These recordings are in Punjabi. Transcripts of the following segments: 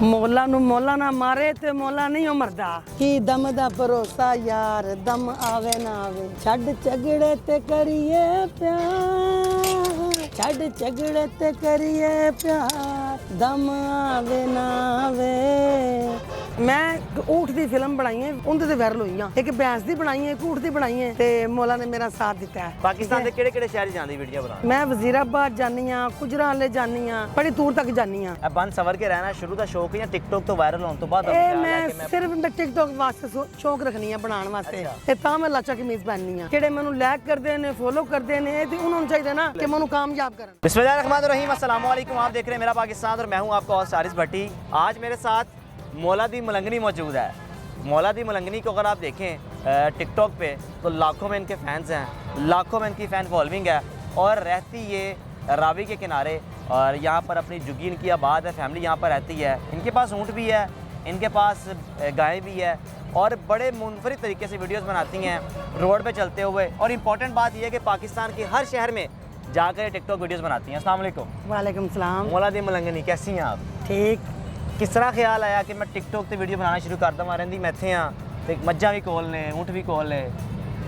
ਮੌਲਾ ਨੂੰ ਮੌਲਾ ਨਾ ਮਾਰੇ ਤੇ ਮੌਲਾ ਨਹੀਂ ਉਹ ਮਰਦਾ। ਕੀ ਦਮ ਦਾ ਭਰੋਸਾ ਯਾਰ, ਦਮ ਆਵੇ ਨਾ ਆਵੇ। ਛੱਡ ਝਗੜੇ ਤੇ ਕਰੀਏ ਪਿਆਰ, ਛੱਡ ਝਗੜੇ ਤੇ ਕਰੀਏ ਪਿਆਰ, ਦਮ ਆਵੇ ਨਾ ਆਵੇ। ਮੈਂ ਊਠ ਦੀ ਫਿਲਮ ਬਣਾਈ ਹੈ, ਉਹਦੇ ਤੇ ਵਾਇਰਲ ਹੋਈ ਆ। ਇੱਕ ਭੈਂਸ ਦੀ ਬਣਾਈ ਹੈ, ਇੱਕ ਊਠ ਦੀ ਬਣਾਈ ਹੈ, ਤੇ ਮੌਲਾ ਨੇ ਮੇਰਾ ਸਾਥ ਦਿੱਤਾ ਹੈ। ਪਾਕਿਸਤਾਨ ਦੇ ਕਿਹੜੇ ਸ਼ਹਿਰ ਜਾਂਦੀ ਵੀਡੀਓ ਬਣਾ? ਮੈਂ ਵਜ਼ੀਰਾਬਾਦ ਜਾਨੀ ਆ, ਗੁਜਰਾਂਵਾਲੇ ਜਾਨੀ ਆ, ਬੜੀ ਦੂਰ ਤੱਕ ਜਾਨੀ ਆ। ਇਹ ਬੰਦ ਸਵਰ ਕੇ ਰਹਿਣਾ ਸ਼ੁਰੂ ਦਾ ਸ਼ੌਕ ਜਾਂ ਟਿਕਟੋਕ ਤੋਂ ਵਾਇਰਲ ਹੋਣ ਤੋਂ ਬਾਅਦ? ਇਹ ਮੈਂ ਸਿਰਫ ਟਿਕਟੋਕ ਵਾਸਤੇ ਸ਼ੌਕ ਰੱਖਣੀ ਆ, ਬਣਾਉਣ ਵਾਸਤੇ। ਤੇ ਤਾਂ ਮੈਂ ਲਾਚਾ ਕਮੀਜ਼ ਪਹਿਨਨੀ ਆ। ਜਿਹੜੇ ਮੈਨੂੰ ਲਾਈਕ ਕਰਦੇ ਨੇ, ਫੋਲੋ ਕਰਦੇ ਨੇ, ਤੇ ਉਹਨਾਂ ਨੂੰ ਚਾਹੀਦਾ ना कि मैं कामयाब करन। बिस्मिल्लाहिर्रहमानिर्रहीम, अस्सलाम वालेकुम। आप देख रहे हैं मेरा पाकिस्तान और मैं हूं आपका होस्ट हारिस भट्टी। आज मेरे साथ मौला दी मलंगनी मौजूद है। मौला दी मलंगनी को अगर आप देखें टिकटॉक पे तो लाखों में इनके फैंस हैं, लाखों में इनकी फ़ैन फॉलोइंग है और रहती ये रावी के किनारे और यहाँ पर अपनी जुगी इनकी आबाद है, फैमिली यहाँ पर रहती है। इनके पास ऊँट भी है, इनके पास गाय भी है और बड़े मुनफरिद तरीके से वीडियोस बनाती हैं रोड पे चलते हुए। और इम्पॉर्टेंट बात यह है कि पाकिस्तान के हर शहर में जाकर टिकटॉक वीडियोस बनाती हैं। अस्सलाम वालेकुम। वालेकुम सलाम। मौला दी मलंगनी, कैसी हैं आप? ठीक। किस तरह ख्याल आया कि मैं टिकटॉक ਤੇ ਵੀਡੀਓ ਬਣਾਉਣਾ ਸ਼ੁਰੂ ਕਰ ਦਵਾਂ? ਰਹਿੰਦੀ ਮੈਂ ਇੱਥੇ ਆ ਤੇ ਮੱਝਾਂ ਵੀ ਕੋਲ ਨੇ, ਊਂਠ ਵੀ ਕੋਲ ਨੇ,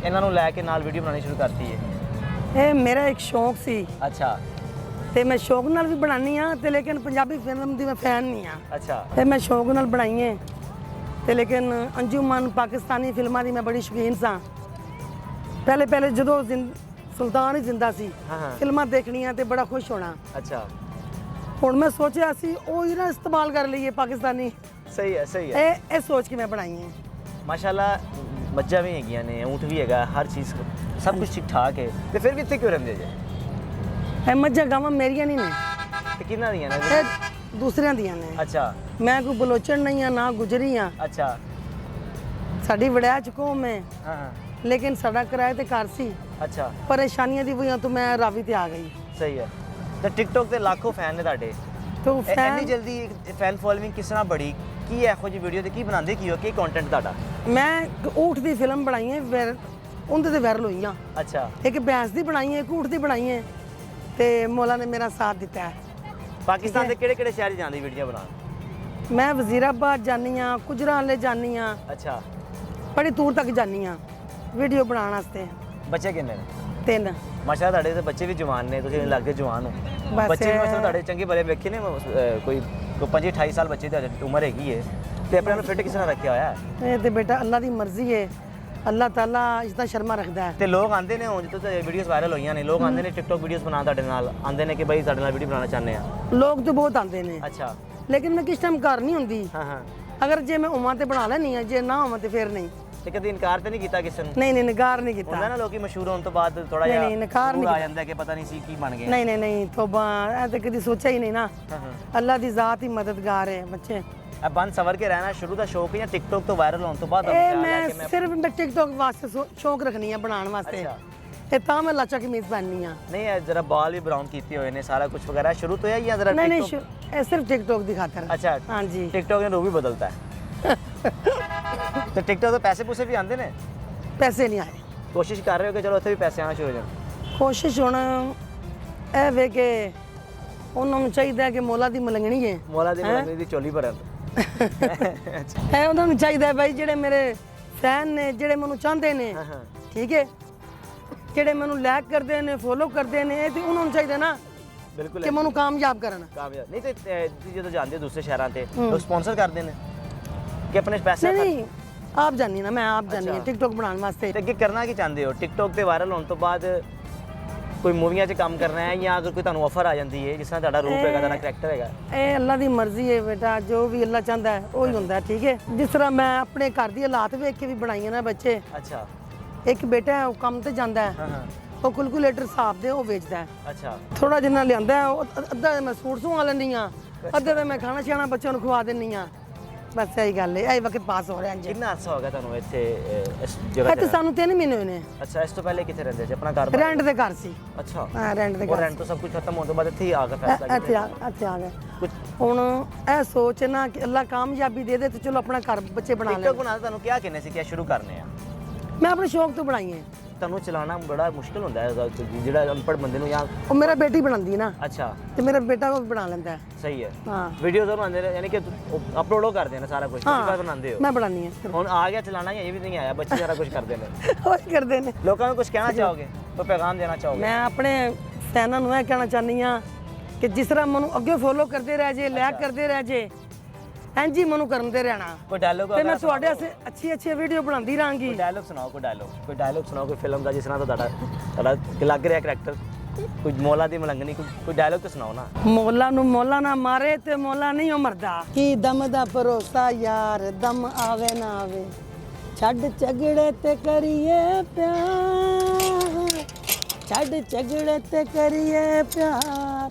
ਇਹਨਾਂ ਨੂੰ ਲੈ ਕੇ ਨਾਲ ਵੀਡੀਓ ਬਣਾਉਣੀ ਸ਼ੁਰੂ ਕਰਤੀ ਹੈ। ਇਹ ਮੇਰਾ ਇੱਕ ਸ਼ੌਕ ਸੀ। ਅੱਛਾ। ਤੇ ਮੈਂ ਸ਼ੌਕ ਨਾਲ ਵੀ ਬਣਾਉਣੀ ਆ ਤੇ ਲੇਕਿਨ ਪੰਜਾਬੀ ਫਿਲਮ ਦੀ ਮੈਂ ਫੈਨ ਨਹੀਂ ਆ। ਅੱਛਾ। ਤੇ ਮੈਂ ਸ਼ੌਕ ਨਾਲ ਬਣਾਈ ਹੈ ਤੇ ਲੇਕਿਨ ਅੰਜੁਮਨ ਪਾਕਿਸਤਾਨੀ ਫਿਲਮਾਂ ਦੀ ਮੈਂ ਬੜੀ ਸ਼ੌਕੀਨ ਸਾਂ। ਪਹਿਲੇ ਜਦੋਂ ਸੁਲਤਾਨ ਹੀ ਜ਼ਿੰਦਾ ਸੀ, ਫਿਲਮਾਂ ਦੇਖਣੀਆਂ ਤੇ ਬੜਾ ਖੁਸ਼ ਹੋਣਾ। ਅੱਛਾ। ਹੁਣ ਮੈਂ ਸੋਚਿਆ ਸੀ ਉਹ ਹੀ ਨਾ ਇਸਤੇਮਾਲ ਕਰ ਲਈਏ ਪਾਕਿਸਤਾਨੀ। ਸਹੀ ਹੈ, ਸਹੀ ਹੈ। ਇਹ ਸੋਚ ਕੇ ਮੈਂ ਬਣਾਈ ਹੈ। ਮਾਸ਼ਾਅੱਲਾ ਮੱਝਾਂ ਵੀ ਹੈਗੀਆਂ ਨੇ, ਊਂਠ ਵੀ ਹੈਗਾ, ਹਰ ਚੀਜ਼ ਸਭ ਕੁਝ ਠੀਕ ਠਾਕ ਹੈ। ਤੇ ਫਿਰ ਵੀ ਇੱਥੇ ਕਿਉਂ ਰਹਿੰਦੇ ਜੇ? ਇਹ ਮੱਝਾਂ ਗਾਵਾਂ ਮੇਰੀਆਂ ਨਹੀਂ ਨੇ, ਤੇ ਕਿਹਨਾਂ ਦੀਆਂ ਨੇ? ਇਹ ਦੂਸਰਿਆਂ ਦੀਆਂ ਨੇ। ਅੱਛਾ। ਮੈਂ ਕੋਈ ਬਲੋਚਣ ਨਹੀਂ ਆ, ਨਾ ਗੁਜਰੀ ਆ। ਅੱਛਾ। ਸਾਡੀ ਵੜਿਆਚ ਕੌਮ ਹੈ, ਹਾਂ ਹਾਂ। ਲੇਕਿਨ ਸਾਡਾ ਕਿਰਾਏ ਤੇ ਘਰ ਸੀ। ਅੱਛਾ। ਪਰੇਸ਼ਾਨੀਆਂ ਦੀ ਵਜ੍ਹਾ ਤੋਂ ਮੈਂ ਰਾਵੀ ਤੇ ਆ ਗਈ। ਸਹੀ ਹੈ। ਤੇ ਟਿਕਟੋਕ ਤੇ ਲੱਖੋਂ ਫੈਨ ਨੇ ਤੁਹਾਡੇ, ਤੋ ਇੰਨੀ ਜਲਦੀ ਫੈਨ ਫੋਲੋਇੰਗ ਕਿਸ ਤਰ੍ਹਾਂ ਬੜੀ? ਕੀ ਇਹੋ ਜਿਹੀ ਵੀਡੀਓ ਤੇ ਕੀ ਬਣਾਉਂਦੇ ਕੀ ਹੋ, ਕੀ ਕੰਟੈਂਟ ਤੁਹਾਡਾ? ਮੈਂ ਊਠ ਦੀ ਫਿਲਮ ਬਣਾਈ ਹੈ, ਉਹਦੇ ਤੇ ਵਾਇਰਲ ਹੋਈ ਆ। ਅੱਛਾ। ਇੱਕ ਭੈਂਸ ਦੀ ਬਣਾਈ ਹੈ, ਇੱਕ ਊਠ ਦੀ ਬਣਾਈ ਹੈ, ਤੇ ਮੌਲਾ ਨੇ ਮੇਰਾ ਸਾਥ ਦਿੱਤਾ ਹੈ। ਪਾਕਿਸਤਾਨ ਦੇ ਕਿਹੜੇ ਸ਼ਹਿਰ ਜਾਂਦੀ ਵੀਡੀਓ ਬਣਾਉਣ? ਮੈਂ ਵਜ਼ੀਰਾਬਾਦ ਜਾਨੀ ਆ, ਗੁਜਰਾਂਵਾਲੇ ਜਾਨੀ ਆ। ਅੱਛਾ। ਬੜੀ ਦੂਰ ਤੱਕ ਜਾਨੀ ਆ ਵੀਡੀਓ ਬਣਾਉਣ ਵਾਸਤੇ। ਬੱਚੇ ਕਿੰਨੇ ਨੇ? 3। ਮਾਸ਼ਾਅੱਲਾ ਤੁਹਾਡੇ ਤੇ ਬੱਚੇ ਵੀ ਜਵਾਨ ਨੇ, ਤੁਸੀਂ ਲੱਗਦੇ ਜਵਾਨ ਹੋ। ਬੱਚੇ ਵੀ ਮਤਲਬ ਤੁਹਾਡੇ ਚੰਗੇ ਭਲੇ ਵੇਖੇ ਨੇ, ਕੋਈ 25-28 ਸਾਲ ਬੱਚੇ ਦੀ ਉਮਰ ਹੈਗੀ ਹੈ। ਤੇ ਆਪਣੇ ਨੂੰ ਫਿੱਟ ਕਿਸ ਤਰ੍ਹਾਂ ਰੱਖਿਆ ਹੋਇਆ ਹੈ? ਇਹ ਤੇ ਬੇਟਾ ਅੱਲਾ ਦੀ ਮਰਜ਼ੀ ਹੈ, ਅੱਲਾਹ ਤਾਲਾ ਇਸ ਦਾ ਸ਼ਰਮਾ ਰੱਖਦਾ ਹੈ। ਤੇ ਲੋਕ ਆਉਂਦੇ ਨੇ, ਹੁਣ ਜਦੋਂ ਵੀਡੀਓਜ਼ ਵਾਇਰਲ ਹੋਈਆਂ ਨੇ, ਲੋਕ ਆਉਂਦੇ ਨੇ ਟਿਕਟੋਕ ਵੀਡੀਓਜ਼ ਬਣਾਉਣ ਤੁਹਾਡੇ ਨਾਲ, ਆਉਂਦੇ ਨੇ ਕਿ ਬਈ ਤੁਹਾਡੇ ਨਾਲ ਵੀਡੀਓ ਬਣਾਉਣਾ ਚਾਹੁੰਦੇ ਆ। ਲੋਕ ਤੇ ਬਹੁਤ ਆਉਂਦੇ ਨੇ। ਅੱਛਾ। ਲੇਕਿਨ ਮੈਂ ਕਿਸ ਟਾਈਮ ਘਰ ਨਹੀਂ ਹੁੰਦੀ। ਹਾਂ ਹਾਂ। ਅਗਰ ਜੇ ਮੈਂ ਉਮਾ ਤੇ ਬਣਾ ਲੈਣੀ ਆ, ਜੇ ਨਾ ਹੋਵਾਂ ਤੇ ਫਿਰ ਨਹੀਂ। ਤੇ ਕਦੀ ਇਨਕਾਰ ਤੇ ਨਹੀਂ ਕੀਤਾ ਕਿਸੇ ਨੇ? ਨਹੀਂ ਨਿਗਾਰ ਨਹੀਂ ਕੀਤਾ। ਹੁੰਦਾ ਨਾ ਲੋਕੀ ਮਸ਼ਹੂਰ ਹੋਣ ਤੋਂ ਬਾਅਦ ਥੋੜਾ ਜਿਹਾ ਨਿਕਾਰ ਨਹੀਂ ਆ ਜਾਂਦਾ ਕਿ ਪਤਾ ਨਹੀਂ ਸੀ ਕੀ ਬਣ ਗਏ। ਨਹੀਂ ਤੋਬਾ, ਇਹ ਤੇ ਕਦੀ ਸੋਚਿਆ ਹੀ ਨਹੀਂ ਨਾ। ਅੱਲਾ ਦੀ ਜ਼ਾਤ ਹੀ ਮਦਦਗਾਰ ਹੈ ਬੱਚੇ। ਇਹ ਬੰਦ ਸਵਰ ਕੇ ਰਹਿਣਾ ਸ਼ੁਰੂ ਦਾ ਸ਼ੌਕ ਜਾਂ ਟਿਕਟੋਕ ਤੋਂ ਵਾਇਰਲ ਹੋਣ ਤੋਂ ਬਾਅਦ? ਇਹ ਮੈਂ ਸਿਰਫ ਟਿਕਟੋਕ ਵਾਸਤੇ ਸ਼ੌਕ ਰੱਖਣੀ ਆ, ਬਣਾਉਣ ਵਾਸਤੇ। ਤੇ ਤਾਂ ਮੈਂ ਲਾਚਾ ਕਮੀਜ਼ ਪਹਿਨਨੀ ਆ। ਨਹੀਂ ਇਹ ਜਰਾ ਬਾਲ ਵੀ ਬਰਾਊਨ ਕੀਤੇ ਹੋਏ ਨੇ, ਸਾਰਾ ਕੁਝ ਵਗੈरह ਸ਼ੁਰੂ ਤੋਂ ਹੈ ਜਾਂ ਜਰਾ ਨਹੀਂ ਇਹ ਸਿਰਫ ਟਿਕਟੋਕ ਦੀ ਖਾਤਰ। ਅੱਛਾ। ਹਾਂਜੀ। ਟਿਕਟੋਕ ਨੇ ਰੂਹ ਵੀ ਬਦਲਤਾ ਹੈ। ਤੇ ਟਿਕਟੋਕ ਤੋਂ ਪੈਸੇ ਪੂਸੇ ਵੀ ਆਉਂਦੇ ਨੇ? ਪੈਸੇ ਨਹੀਂ ਆਏ। ਕੋਸ਼ਿਸ਼ ਕਰ ਰਹੇ ਹੋ ਕਿ ਚਲੋ ਇੱਥੇ ਵੀ ਪੈਸੇ ਆਉਣਾ ਸ਼ੁਰੂ ਹੋ ਜਾਣ? ਕੋਸ਼ਿਸ਼ ਹੁਣ ਇਹ ਵੇ ਕਿ ਉਹਨਾਂ ਨੂੰ ਚਾਹੀਦਾ ਕਿ ਮੌਲਾ ਦੀ ਮਲੰਗਣੀ ਹੈ, ਮੌਲਾ ਦੀ ਮਲੰਗਣੀ ਦੀ ਚੋਲੀ ਭਰਨ। ਇਹ ਉਹਨਾਂ ਨੂੰ ਚਾਹੀਦਾ ਬਾਈ, ਜਿਹੜੇ ਮੇਰੇ ਫੈਨ ਨੇ, ਜਿਹੜੇ ਮੈਨੂੰ ਚਾਹੁੰਦੇ ਨੇ, ਠੀਕ ਹੈ, ਜਿਹੜੇ ਮੈਨੂੰ ਲਾਈਕ ਕਰਦੇ ਨੇ, ਫੋਲੋ ਕਰਦੇ ਨੇ, ਤੇ ਉਹਨਾਂ ਨੂੰ ਚਾਹੀਦਾ ਨਾ ਬਿਲਕੁਲ ਕਿ ਮੈਨੂੰ ਕਾਮਯਾਬ ਕਰਨ। ਕਾਮਯਾਬ ਨਹੀਂ ਤੇ ਤੁਸੀਂ ਜਦੋਂ ਜਾਂਦੇ ਹੋ ਦੂਸਰੇ ਸ਼ਹਿਰਾਂ ਤੇ ਲੋਕ ਸਪਾਂਸਰ ਕਰਦੇ ਨੇ ਕਿ ਆਪਣੇ ਪੈਸੇ? ਨਹੀਂ ਆਪ ਜਾਨੀ ਨਾ, ਮੈਂ ਆਪ ਜਾਨੀ ਹਾਂ ਟਿਕਟੋਕ ਬਣਾਉਣ ਵਾਸਤੇ। ਤੇ ਅੱਗੇ ਕਰਨਾ ਕੀ ਚਾਹੁੰਦੇ ਹੋ? ਟਿਕਟੋਕ ਤੇ ਵਾਇਰਲ ਹੋਣ ਤੋਂ ਬਾਅਦ ਕੋਈ ਮੂਵੀਆਂ 'ਚ ਕੰਮ ਕਰਨਾ ਹੈ ਜਾਂ ਅਗਰ ਕੋਈ ਤੁਹਾਨੂੰ ਆਫਰ ਆ ਜਾਂਦੀ ਹੈ, ਜਿਸ ਤਰ੍ਹਾਂ ਤੁਹਾਡਾ ਰੂਪ ਹੈਗਾ, ਤੁਹਾਡਾ ਕਰੈਕਟਰ ਹੈਗਾ? ਇਹ ਅੱਲਾ ਦੀ ਮਰਜ਼ੀ ਹੈ ਬੇਟਾ, ਜੋ ਵੀ ਅੱਲਾ ਚਾਹੁੰਦਾ ਹੈ ਉਹ ਹੀ ਹੁੰਦਾ, ਠੀਕ ਹੈ। ਜਿਸ ਤਰ੍ਹਾਂ ਮੈਂ ਆਪਣੇ ਘਰ ਦੀ ਹਾਲਾਤ ਵੇਖ ਕੇ ਵੀ ਬਣਾਈਆਂ ਨਾ ਬੱਚੇ। ਅੱਛਾ। ਇੱਕ ਬੇਟਾ ਹੈ, ਉਹ ਕੰਮ ਤੇ ਜਾਂਦਾ ਹੈ, ਉਹ ਕੈਲਕੂਲੇਟਰ ਹਿਸਾਬ ਦੇ ਉਹ ਵੇਚਦਾ ਹੈ। ਅੱਛਾ। ਥੋੜਾ ਜਿੰਨਾ ਲਿਆਂਦਾ ਉਹ ਅੱਧਾ ਮੈਂ ਸੂਟ ਸਵਾ ਲੈਂਦੀ ਆ, ਅੱਧਾ ਤੇ ਮੈਂ ਖਾਣਾ ਛਾਣਾ ਬੱਚਿਆਂ ਨੂੰ ਖਵਾ ਦਿੰਦੀ ਆ। ਬਸ ਇਹੀ ਗੱਲ ਹੈ। ਇਹ ਵਕਤ ਪਾਸ ਹੋ ਰਿਹਾ। ਕਿੰਨਾ ਅਰਸਾ ਹੋ ਗਿਆ ਤੁਹਾਨੂੰ ਇੱਥੇ ਇਸ ਜਗ੍ਹਾ ਤੇ? ਸਾਨੂੰ 3 ਮਹੀਨੇ ਹੋਏ ਨੇ। ਅੱਛਾ। ਇਸ ਤੋਂ ਪਹਿਲੇ ਕਿੱਥੇ ਰਹਿੰਦੇ ਸੀ? ਆਪਣਾ ਘਰ ਰੈਂਟ ਦੇ ਘਰ ਸੀ। ਅੱਛਾ। ਹਾਂ ਰੈਂਟ ਦੇ ਘਰ। ਰੈਂਟ ਤੋਂ ਸਭ ਕੁਝ ਖਤਮ ਹੋਣ ਤੋਂ ਬਾਅਦ ਇੱਥੇ ਆ ਕੇ ਫੈਸਲਾ ਕੀਤਾ? ਇੱਥੇ ਆ ਗਏ। ਹੁਣ ਇਹ ਸੋਚ ਨਾ ਕਿ ਅੱਲਾ ਕਾਮਯਾਬੀ ਦੇ ਦੇ ਤੇ ਚਲੋ ਆਪਣਾ ਘਰ ਬੱਚੇ ਬਣਾ ਲੈ। ਟਿਕਟੋਕ ਬਣਾਉਣਾ ਤੁਹਾਨੂੰ ਕਿਹਾ ਕਿੰਨੇ ਸੀ ਕਿ ਸ਼ੁਰੂ ਕਰਨੇ ਆ? ਮੈਂ ਆਪਣੇ ਸ਼ੌਕ ਤੋਂ ਬਣਾਈ ਹੈ। ਤੁਹਾਨੂੰ ਚਲਾਉਣਾ ਬੜਾ ਮੁਸ਼ਕਿਲ ਹੁੰਦਾ ਹੈ ਜਿਹੜਾ ਅਨਪੜ੍ਹ ਬੰਦੇ ਨੂੰ ਜਾਂ ਉਹ ਮੇਰਾ ਬੇਟੀ ਬਣਾਉਂਦੀ ਨਾ ਅੱਛਾ ਤੇ ਮੇਰਾ ਬੇਟਾ ਉਹ ਬਣਾ ਲੈਂਦਾ ਹੈ। ਸਹੀ ਹੈ ਹਾਂ ਵੀਡੀਓਜ਼ ਬਣਾਉਂਦੇ ਨੇ ਯਾਨੀ ਕਿ ਅਪਲੋਡ ਉਹ ਕਰਦੇ ਨੇ ਸਾਰਾ ਕੁਝ ਤੁਸੀਂ ਘਰ ਬਣਾਉਂਦੇ ਹੋ ਮੈਂ ਬਣਾਉਂਦੀ ਹਾਂ ਹੁਣ ਆ ਗਿਆ ਚਲਾਣਾ ਜਾਂ ਇਹ ਵੀ ਨਹੀਂ ਆਇਆ ਬੱਚੇ ਸਾਰਾ ਕੁਝ ਕਰਦੇ ਨੇ ਉਹ ਹੀ ਕਰਦੇ ਨੇ। ਲੋਕਾਂ ਨੂੰ ਕੁਝ ਕਹਿਣਾ ਚਾਹੋਗੇ ਕੋਈ ਪੈਗਾਮ ਦੇਣਾ ਚਾਹੋਗੇ ਮੈਂ ਆਪਣੇ ਫੈਨਾਂ ਨੂੰ ਇਹ ਕਹਿਣਾ ਚਾਹੁੰਦੀ ਹਾਂ ਕਿ ਜਿਸ ਤਰ੍ਹਾਂ ਮੈਨੂੰ ਅੱਗੇ ਫੋਲੋ ਕਰਦੇ ਰਹਿ ਜੇ ਲਾਈਕ ਕਰਦੇ ਰਹਿ ਜੇ ਇੰਝ ਹੀ ਮੈਨੂੰ ਕਰਦੇ ਰਹਿਣਾ ਕੋਈ ਡਾਇਲੋਗ ਤੇ ਮੈਂ ਤੁਹਾਡੇ ਵਾਸਤੇ ਅੱਛੀ ਵੀਡੀਓ ਬਣਾਉਂਦੀ ਰਹਾਂਗੀ। ਕੋਈ ਡਾਇਲੋਗ ਸੁਣਾਓ ਕੋਈ ਡਾਇਲੋਗ ਸੁਣਾਓ ਕੋਈ ਫਿਲਮ ਦਾ ਜਿਸ ਤਰ੍ਹਾਂ ਦਾ ਤੁਹਾਡਾ ਲੱਗ ਰਿਹਾ ਕਰੈਕਟਰ ਕੋਈ ਮੌਲਾ ਦੀ ਮਲੰਗਣੀ ਕੋਈ ਡਾਇਲੋਗ ਤਾਂ ਸੁਣਾਓ ਨਾ। ਮੌਲਾ ਨੂੰ ਮੌਲਾ ਨਾ ਮਾਰੇ ਤੇ ਮੌਲਾ ਨਹੀਂ ਉਹ ਮਰਦਾ ਕੀ ਦਮ ਦਾ ਭਰੋਸਾ ਯਾਰ ਦਮ ਆਵੇ ਨਾ ਆਵੇ ਛੱਡ ਝਗੜੇ ਤੇ ਕਰੀਏ ਪਿਆਰ ਛੱਡ ਝਗੜੇ ਤੇ ਕਰੀਏ ਪਿਆਰ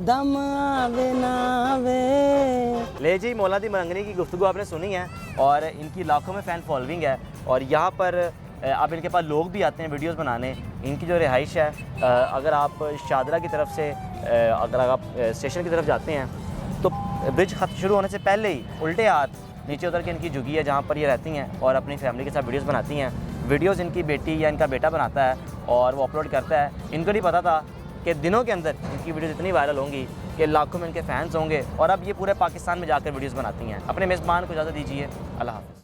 दम आवे ना आवे। ले जी मौला दी मलंगनी की गुफ्तगू आपने सुनी है और इनकी लाखों में फ़ैन फॉलोइंग है और यहाँ पर अब इनके पास लोग भी आते हैं वीडियोस बनाने। इनकी जो रिहाइश है अगर आप शादरा की तरफ से अगर आप स्टेशन की तरफ जाते हैं तो ब्रिज खत्म शुरू होने से पहले ही उल्टे हाथ नीचे उतर के इनकी झुग्गी है जहाँ पर ये रहती हैं और अपनी फैमिली के साथ वीडियोस बनाती हैं। वीडियोस इनकी बेटी या इनका बेटा बनाता है और वो अपलोड करता है। इनको नहीं पता था कि दिनों के अंदर इनकी वीडियोस इतनी वायरल होंगी कि लाखों में इनके फैंस होंगे और अब ये पूरे पाकिस्तान में जाकर वीडियोस बनाती हैं। अपने मेज़बान को इजाज़त दीजिए। अल्लाह हाफ़िज़।